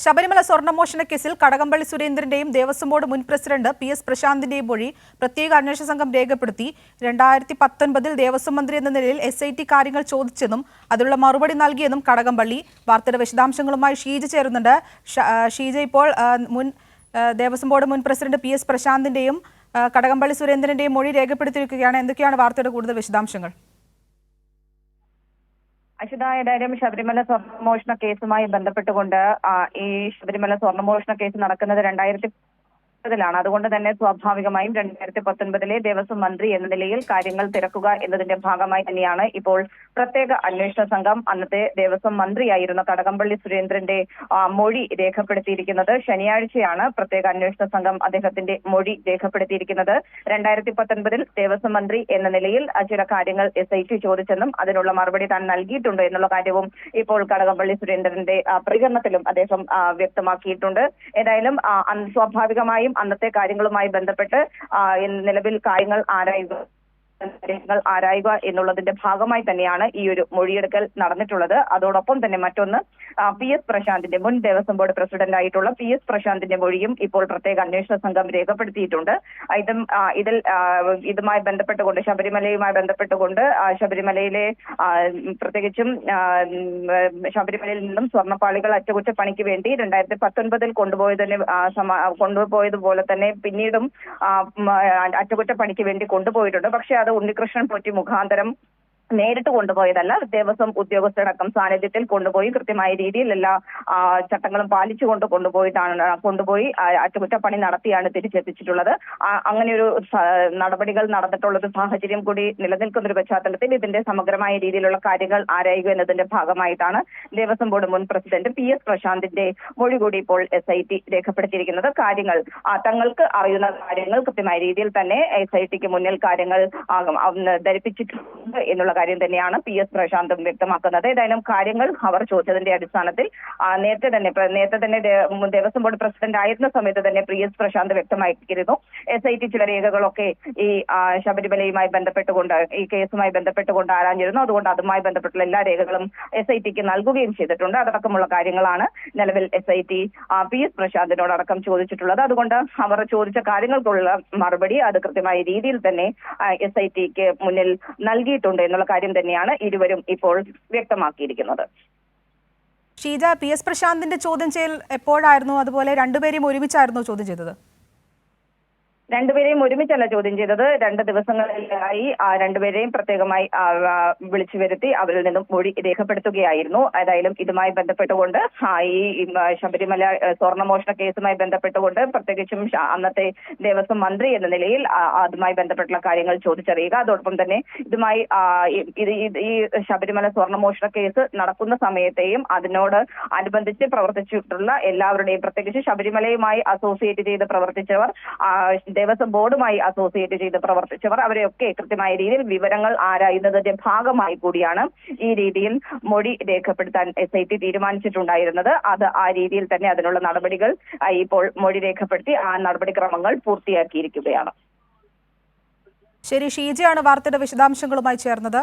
ശബരിമല സ്വർണ്ണമോഷണ കേസിൽ കടകംപള്ളി സുരേന്ദ്രന്റെയും ദേവസ്വം ബോർഡ് മുൻ president PS പ്രശാന്തിന്റെയും മൊഴി പ്രത്യേക അന്വേഷണ സംഘം രേഖപ്പെടുത്തി. 2019 ദേവസ്വം മന്ത്രി എന്ന നിലയിൽ SIT കാര്യങ്ങൾ ചോദിച്ചെന്നും അതിനുള്ള മറുപടി നൽകിയെന്നും കടകംപള്ളി. വാർത്തയുടെ വിശദാംശങ്ങളുമായി ഷീജ ചേരുന്നുണ്ട്. ഷീജ, ഇപ്പോൾ മുൻ ദേവസ്വം ബോർഡ് മുൻ പ്രസിഡന്റ് PS പ്രശാന്തിന്റെയും കടകംപള്ളി സുരേന്ദ്രന്റെയും മൊഴി രേഖപ്പെടുത്തിയിരിക്കുകയാണ്. എന്തൊക്കെയാണ് വാർത്തയുടെ കൂടുതൽ വിശദാംശങ്ങൾ? ഏതായാലും ശബരിമല സ്വർണ്ണമോഷണ കേസുമായി ബന്ധപ്പെട്ടുകൊണ്ട് ഈ ശബരിമല സ്വർണ്ണമോഷണ കേസ് നടക്കുന്നത് 2019 അതുകൊണ്ട് തന്നെ സ്വാഭാവികമായും 2019 ദേവസ്വം മന്ത്രി എന്ന നിലയിൽ കാര്യങ്ങൾ തിരക്കുക എന്നതിന്റെ ഭാഗമായി തന്നെയാണ് ഇപ്പോൾ പ്രത്യേക അന്വേഷണ സംഘം അന്നത്തെ ദേവസ്വം മന്ത്രിയായിരുന്ന കടകംപള്ളി സുരേന്ദ്രന്റെ മൊഴി രേഖപ്പെടുത്തിയിരിക്കുന്നത്. ശനിയാഴ്ചയാണ് പ്രത്യേക അന്വേഷണ സംഘം അദ്ദേഹത്തിന്റെ മൊഴി രേഖപ്പെടുത്തിയിരിക്കുന്നത്. 2019 ദേവസ്വം മന്ത്രി എന്ന നിലയിൽ ചില കാര്യങ്ങൾ SIT ചോദിച്ചെന്നും അതിനുള്ള മറുപടി താൻ നൽകിയിട്ടുണ്ട് എന്നുള്ള കാര്യവും ഇപ്പോൾ കടകംപള്ളി സുരേന്ദ്രന്റെ പ്രതികരണത്തിലും അദ്ദേഹം വ്യക്തമാക്കിയിട്ടുണ്ട്. ഏതായാലും സ്വാഭാവികമായും അന്നത്തെ കാര്യങ്ങളുമായി ബന്ധപ്പെട്ട് നിലവിൽ കാര്യങ്ങൾ ആരായുക എന്നുള്ളതിന്റെ ഭാഗമായി തന്നെയാണ് ഈ ഒരു മൊഴിയെടുക്കൽ നടന്നിട്ടുള്ളത്. അതോടൊപ്പം തന്നെ മറ്റൊന്ന് PS പ്രശാന്തിന്റെ മുൻ ദേവസ്വം ബോർഡ് പ്രസിഡന്റ് ആയിട്ടുള്ള PS പ്രശാന്തിന്റെ മൊഴിയും ഇപ്പോൾ പ്രത്യേക അന്വേഷണ സംഘം രേഖപ്പെടുത്തിയിട്ടുണ്ട്. ഇതുമായി ബന്ധപ്പെട്ടുകൊണ്ട് ശബരിമലയുമായി ബന്ധപ്പെട്ടുകൊണ്ട് ശബരിമലയിലെ പ്രത്യേകിച്ചും ശബരിമലയിൽ നിന്നും സ്വർണ്ണപ്പാളികൾ അറ്റകുറ്റപ്പണിക്ക് വേണ്ടി 2019 കൊണ്ടുപോയതുപോലെ തന്നെ പിന്നീടും അറ്റകുറ്റപ്പണിക്ക് വേണ്ടി കൊണ്ടുപോയിട്ടുണ്ട്. പക്ഷെ അത് ഉണ്ണികൃഷ്ണൻ പോറ്റി മുഖാന്തരം നേരിട്ട് കൊണ്ടുപോയതല്ല, ദേവസ്വം ഉദ്യോഗസ്ഥരടക്കം സാന്നിധ്യത്തിൽ കൊണ്ടുപോയി കൃത്യമായ രീതിയിൽ എല്ലാ ചട്ടങ്ങളും പാലിച്ചുകൊണ്ട് കൊണ്ടുപോയി അറ്റകുറ്റപ്പണി നടത്തിയാണ് തിരിച്ചെത്തിച്ചിട്ടുള്ളത്. അങ്ങനെയൊരു നടപടികൾ നടന്നിട്ടുള്ളൊരു സാഹചര്യം കൂടി നിലനിൽക്കുന്ന ഒരു പശ്ചാത്തലത്തിൽ ഇതിന്റെ സമഗ്രമായ രീതിയിലുള്ള കാര്യങ്ങൾ ആരായുക എന്നതിന്റെ ഭാഗമായിട്ടാണ് ദേവസ്വം ബോർഡ് മുൻ പ്രസിഡന്റ് PS പ്രശാന്തിന്റെ മൊഴി കൂടി ഇപ്പോൾ SIT രേഖപ്പെടുത്തിയിരിക്കുന്നത്. കാര്യങ്ങൾ തങ്ങൾക്ക് അറിയുന്ന കാര്യങ്ങൾ കൃത്യമായ രീതിയിൽ തന്നെ SITക്ക് മുന്നിൽ കാര്യങ്ങൾ ധരിപ്പിച്ചിട്ടുണ്ട് എന്നുള്ള കാര്യം തന്നെയാണ് PS പ്രശാന്തും വ്യക്തമാക്കുന്നത്. ഏതായാലും കാര്യങ്ങൾ അവർ ചോദിച്ചതിന്റെ അടിസ്ഥാനത്തിൽ നേരത്തെ തന്നെ ദേവസ്വം ബോർഡ് പ്രസിഡന്റ് ആയിരുന്ന സമയത്ത് തന്നെ PS പ്രശാന്ത് വ്യക്തമാക്കിയിരുന്നു SIT ചില രേഖകളൊക്കെ ഈ ശബരിമലയുമായി ബന്ധപ്പെട്ടുകൊണ്ട് ഈ കേസുമായി ബന്ധപ്പെട്ടുകൊണ്ട് ആരാഞ്ഞിരുന്നു. അതുകൊണ്ട് അതുമായി ബന്ധപ്പെട്ടുള്ള എല്ലാ രേഖകളും SITക്ക് നൽകുകയും ചെയ്തിട്ടുണ്ട്. അതടക്കമുള്ള കാര്യങ്ങളാണ് നിലവിൽ SIT PS പ്രശാന്തിനോടക്കം ചോദിച്ചിട്ടുള്ളത്. അതുകൊണ്ട് അവർ ചോദിച്ച കാര്യങ്ങൾക്കുള്ള മറുപടി അത് കൃത്യമായ രീതിയിൽ തന്നെ SITക്ക് മുന്നിൽ നൽകിയിട്ടുണ്ട് എന്നുള്ള കാര്യം തന്നെയാണ് ഇരുവരും ഇപ്പോൾ വ്യക്തമാക്കിയിരിക്കുന്നത്. ഷീജ, PS പ്രശാന്തിന്റെ ചോദ്യം ചെയ്യൽ എപ്പോഴായിരുന്നു? അതുപോലെ രണ്ടുപേരെയും ഒരുമിച്ചായിരുന്നു ചോദ്യം ചെയ്തത്? രണ്ടുപേരെയും ഒരുമിച്ചല്ല ചോദ്യം ചെയ്തത്. 2 ദിവസങ്ങളിലായി രണ്ടുപേരെയും പ്രത്യേകമായി വിളിച്ചു വരുത്തി അവരിൽ നിന്നും മൊഴി രേഖപ്പെടുത്തുകയായിരുന്നു. ഏതായാലും ഇതുമായി ബന്ധപ്പെട്ടുകൊണ്ട് ഈ ശബരിമല സ്വർണ്ണമോഷണ കേസുമായി ബന്ധപ്പെട്ടുകൊണ്ട് പ്രത്യേകിച്ചും അന്നത്തെ ദേവസ്വം മന്ത്രി എന്ന നിലയിൽ അതുമായി ബന്ധപ്പെട്ടുള്ള കാര്യങ്ങൾ ചോദിച്ചറിയുക, അതോടൊപ്പം തന്നെ ഇതുമായി ഈ ശബരിമല സ്വർണ്ണമോഷണ കേസ് നടക്കുന്ന സമയത്തെയും അതിനോട് അനുബന്ധിച്ച് പ്രവർത്തിച്ചിട്ടുള്ള എല്ലാവരുടെയും പ്രത്യേകിച്ച് ശബരിമലയുമായി അസോസിയേറ്റ് ചെയ്ത് പ്രവർത്തിച്ചവർ, ദേവസ്വം ബോർഡുമായി അസോസിയേറ്റ് ചെയ്ത് പ്രവർത്തിച്ചവർ, അവരെയൊക്കെ കൃത്യമായ രീതിയിൽ വിവരങ്ങൾ ആരായുന്നതിന്റെ ഭാഗമായി കൂടിയാണ് ഈ രീതിയിൽ മൊഴി രേഖപ്പെടുത്താൻ SIT തീരുമാനിച്ചിട്ടുണ്ടായിരുന്നത്. അത് ആ രീതിയിൽ തന്നെ അതിനുള്ള നടപടികൾ ഇപ്പോൾ മൊഴി രേഖപ്പെടുത്തി ആ നടപടിക്രമങ്ങൾ പൂർത്തിയാക്കിയിരിക്കുകയാണ്. ശരി, ഷീജയാണ് വാർത്തയുടെ വിശദാംശങ്ങളുമായി ചേർന്നത്.